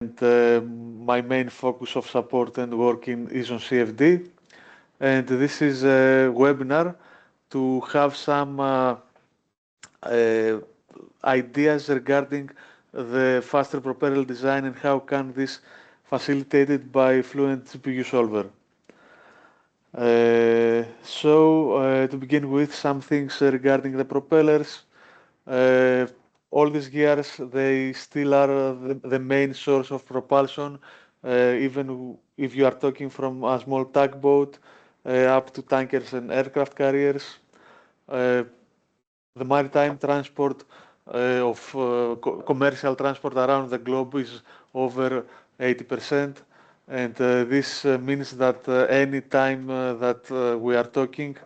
and my main focus of support and working is on CFD. And this is a webinar to have some ideas regarding the faster propeller design and how can this facilitated by Fluent GPU Solver. To begin with, some things regarding the propellers. All these years, they still are the main source of propulsion, even if you are talking from a small tugboat up to tankers and aircraft carriers. The maritime transport of commercial transport around the globe is over 80%. And this means that any time that we are talking,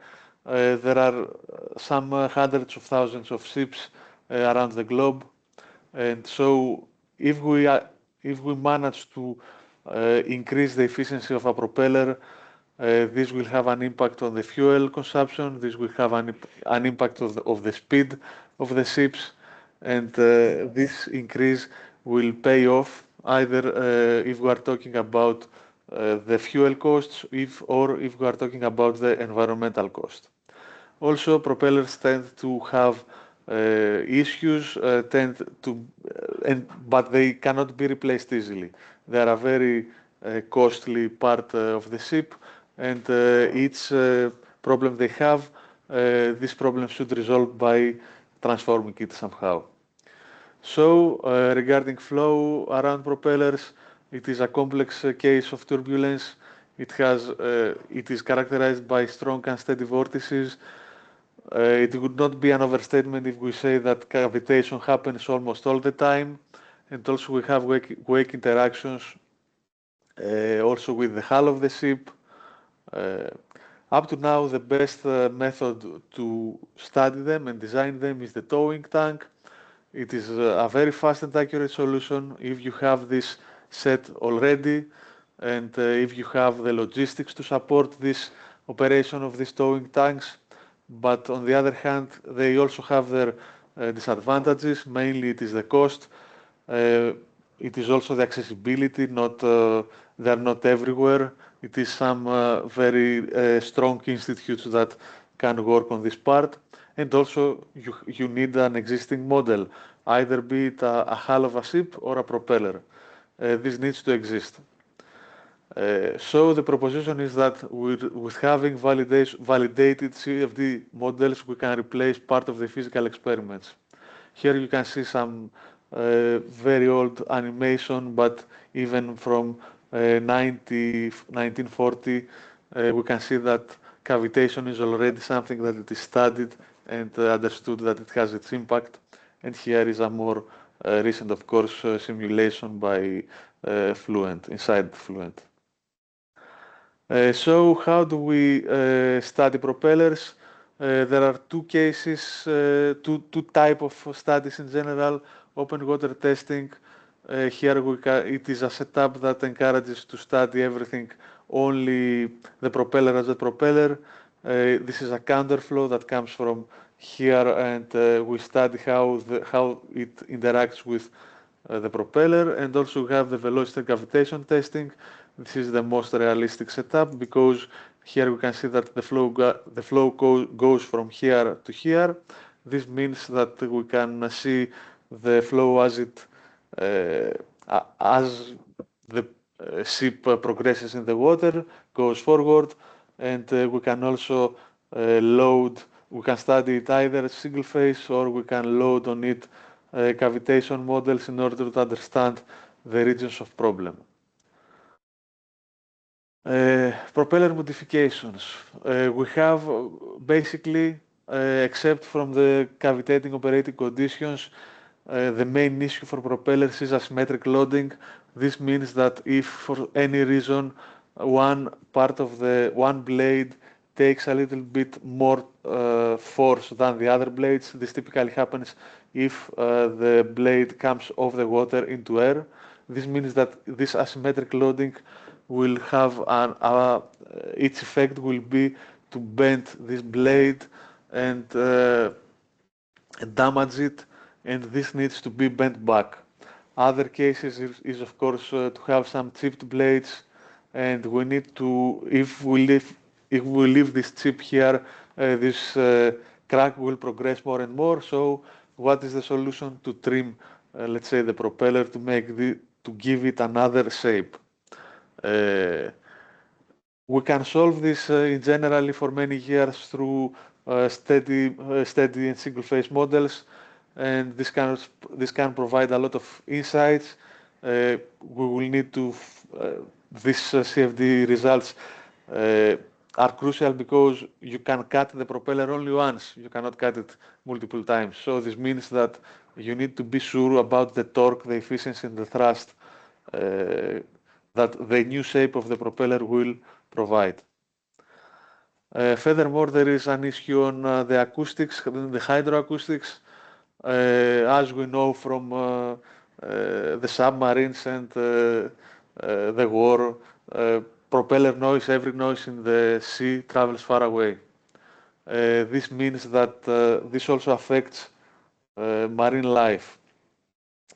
there are some hundreds of thousands of ships around the globe. And so if we manage to increase the efficiency of a propeller, this will have an impact on the fuel consumption. This will have an impact of the speed of the ships, and this increase will pay off either if we are talking about the fuel costs, or if we are talking about the environmental cost. Also, propellers tend to have issues, but they cannot be replaced easily. They are a very costly part of the ship, and each problem they have, this problem should resolve by transforming it somehow. So, regarding flow around propellers, it is a complex case of turbulence. It is characterized by strong and steady vortices. It would not be an overstatement if we say that cavitation happens almost all the time, and also we have wake interactions also with the hull of the ship. Up to now, the best method to study them and design them is the towing tank. It is a very fast and accurate solution if you have this set already, and if you have the logistics to support this operation of these towing tanks. But on the other hand, they also have their disadvantages. Mainly, it is the cost. It is also the accessibility. They are not everywhere. It is some very strong institutes that can work on this part. And also, you need an existing model, either be it a hull of a ship or a propeller. This needs to exist. So the proposition is that with having validated CFD models, we can replace part of the physical experiments. Here you can see some very old animation, but even from 1940, we can see that cavitation is already something that it is studied and understood that it has its impact. And here is a more recent, of course, simulation by Fluent, inside Fluent. So how do we study propellers? There are two cases, two types of studies in general. Open water testing. Here it is a setup that encourages to study everything, only the propeller as a propeller. This is a counterflow that comes from here, and we study how it interacts with the propeller, and also we have the velocity and cavitation testing. This is the most realistic setup because here we can see that the flow goes from here to here. This means that we can see the flow as the ship progresses in the water, goes forward, and we can also load. We can study it either single phase, or we can load on it cavitation models in order to understand the regions of problem. Propeller modifications. We have basically, except from the cavitating operating conditions, the main issue for propellers is asymmetric loading. This means that if for any reason one blade takes a little bit more force than the other blades, this typically happens if the blade comes off the water into air. This means that this asymmetric loading will have its effect will be to bend this blade and damage it, and this needs to be bent back. Other cases is of course to have some chipped blades, and we need to, if we leave this chip here, this crack will progress more and more. So what is the solution? To trim, let's say, the propeller to give it another shape. We can solve this in generally for many years through steady and single-phase models, and this can provide a lot of insights. We will need to these CFD results are crucial because you can cut the propeller only once. You cannot cut it multiple times. So this means that you need to be sure about the torque, the efficiency, and the thrust that the new shape of the propeller will provide. Furthermore, there is an issue on the acoustics, the hydroacoustics. As we know from the submarines and the war, propeller noise, every noise in the sea travels far away. This means that this also affects marine life.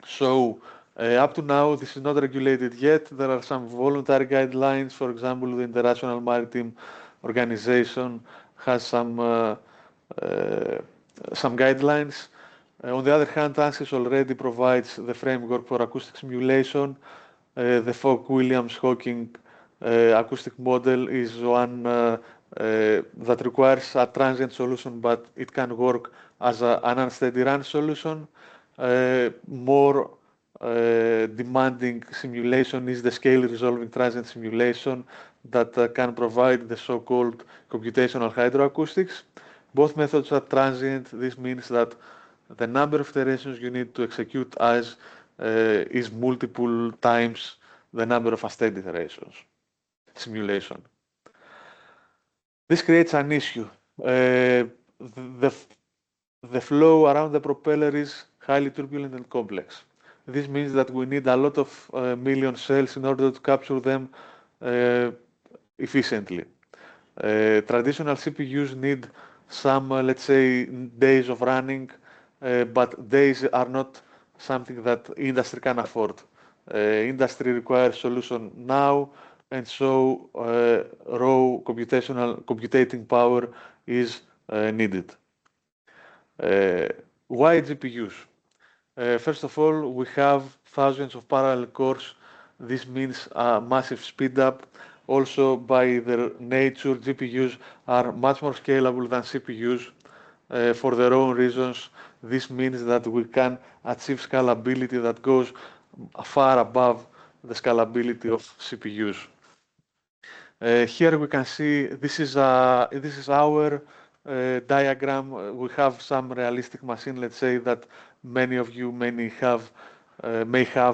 So up to now, this is not regulated yet. There are some voluntary guidelines. For example, the International Maritime Organization has some guidelines. On the other hand, Ansys already provides the framework for acoustic simulation. The Fock-Williams-Hawking acoustic model is one that requires a transient solution, but it can work as an unsteady run solution. More demanding simulation is the scale resolving transient simulation that can provide the so-called computational hydroacoustics. Both methods are transient. This means that the number of iterations you need to execute as is multiple times the number of unsteady iterations simulation. This creates an issue. The flow around the propeller is highly turbulent and complex. This means that we need a lot of million cells in order to capture them efficiently. Traditional CPUs need some, let's say, days of running, but days are not something that industry can afford. Industry requires solution now, and so raw computing power is needed. Why GPUs? First of all, we have thousands of parallel cores. This means a massive speed up. Also, by their nature, GPUs are much more scalable than CPUs. For their own reasons, this means that we can achieve scalability that goes far above the scalability of CPUs. Here we can see this is our diagram. We have some realistic machine, let's say, that many of you may have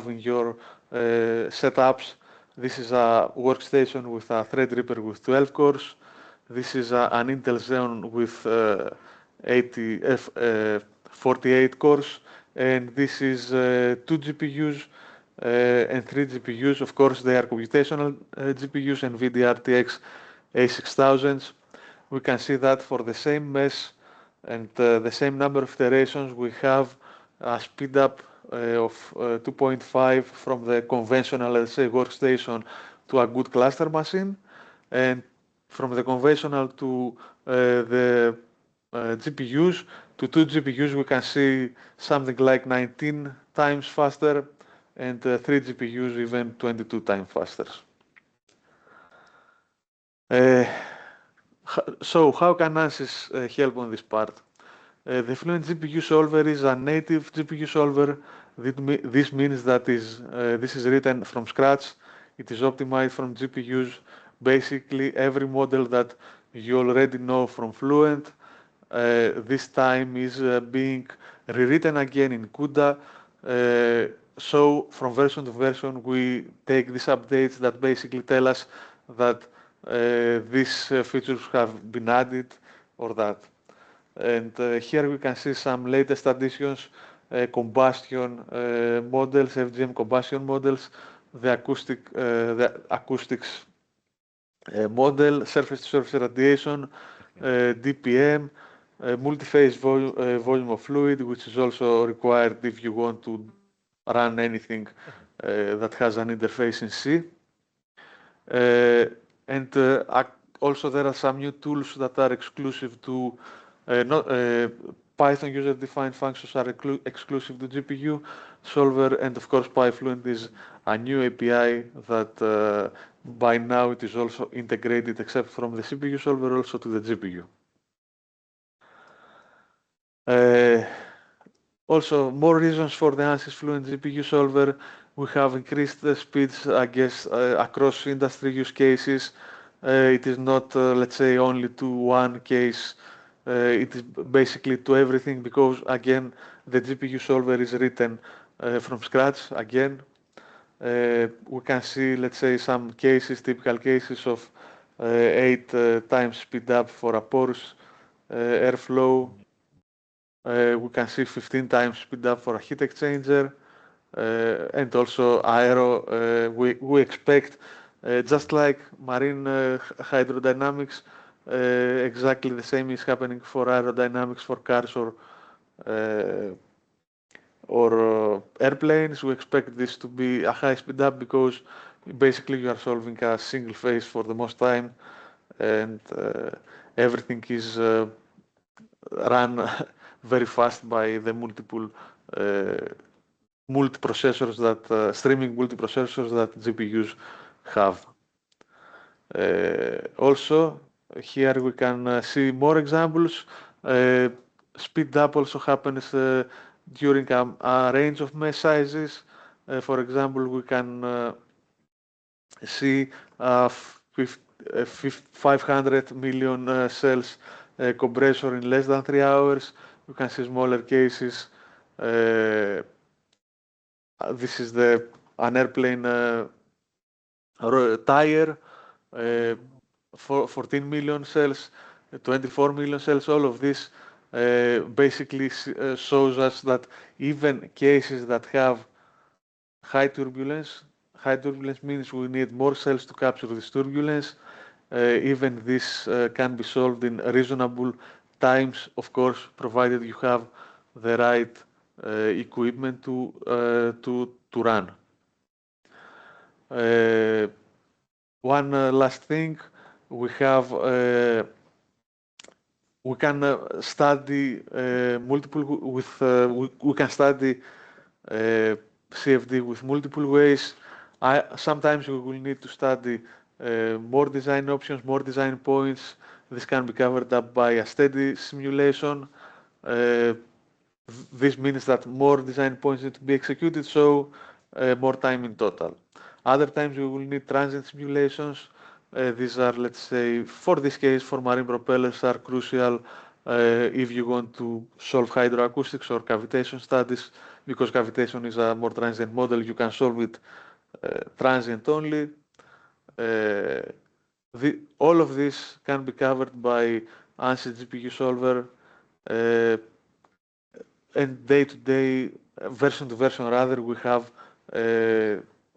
in your setups. This is a workstation with a Threadripper with 12 cores. This is an Intel Xeon with 48 cores, and this is 2 GPUs and 3 GPUs. Of course, they are computational GPUs, NVIDIA RTX A6000s. We can see that for the same mesh and the same number of iterations, we have a speed up of 2.5 from the conventional, let's say, workstation to a good cluster machine, and from the conventional to the GPUs to 2 GPUs, we can see something like 19 times faster, and 3 GPUs even 22 times faster. So how can Ansys help on this part? The Fluent GPU Solver is a native GPU solver. This means that this is written from scratch. It is optimized from GPUs. Basically, every model that you already know from Fluent, this time is being rewritten again in CUDA. So from version to version, we take these updates that basically tell us that these features have been added or that. And here we can see some latest additions, combustion models, FGM combustion models, the acoustics model, surface-to-surface radiation, DPM, multi-phase volume of fluid, which is also required if you want to run anything that has an interface in C. And also there are some new tools that are exclusive to Python user-defined functions are exclusive to GPU Solver, and of course PyFluent is a new API that by now it is also integrated, except from the CPU Solver, also to the GPU. Also, more reasons for the Ansys Fluent GPU Solver. We have increased the speeds, I guess, across industry use cases. It is not, let's say, only to one case. It is basically to everything because, again, the GPU Solver is written from scratch. Again, we can see, let's say, some cases, typical cases of 8 times speed up for a porous airflow. We can see 15 times speed up for a heat exchanger, and also aero. We expect, just like marine hydrodynamics, exactly the same is happening for aerodynamics for cars or airplanes. We expect this to be a high speed up because basically you are solving a single phase for the most time, and everything is run very fast by the multiple multiprocessors that streaming multiprocessors that GPUs have. Also, here we can see more examples. Speed up also happens during a range of mesh sizes. For example, we can see 500 million cells compressor in less than 3 hours. You can see smaller cases. This is an airplane tire, 14 million cells, 24 million cells. All of this basically shows us that even cases that have high turbulence means we need more cells to capture this turbulence. Even this can be solved in reasonable times, of course, provided you have the right equipment to run. One last thing, we can study multiple with we can study CFD with multiple ways. Sometimes we will need to study more design options, more design points. This can be covered up by a steady simulation. This means that more design points need to be executed, so more time in total. Other times we will need transient simulations. These are, let's say, for this case, for marine propellers, are crucial if you want to solve hydroacoustics or cavitation studies, because cavitation is a more transient model. You can solve it transient only. All of this can be covered by Ansys GPU Solver, and day to day, version to version rather, we have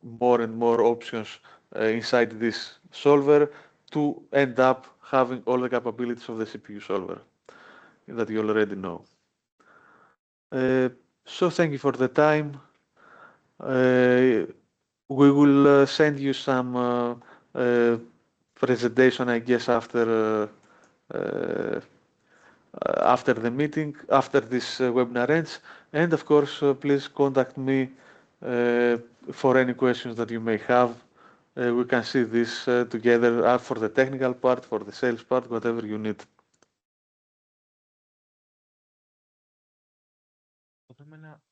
more and more options inside this solver to end up having all the capabilities of the CPU solver that you already know. So thank you for the time. We will send you some presentation, I guess, after the meeting, after this webinar ends. And of course, please contact me for any questions that you may have. We can see this together for the technical part, for the sales part, whatever you need.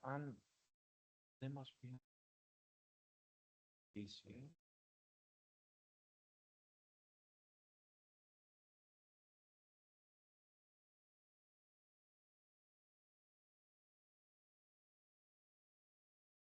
Αν δεν μας πει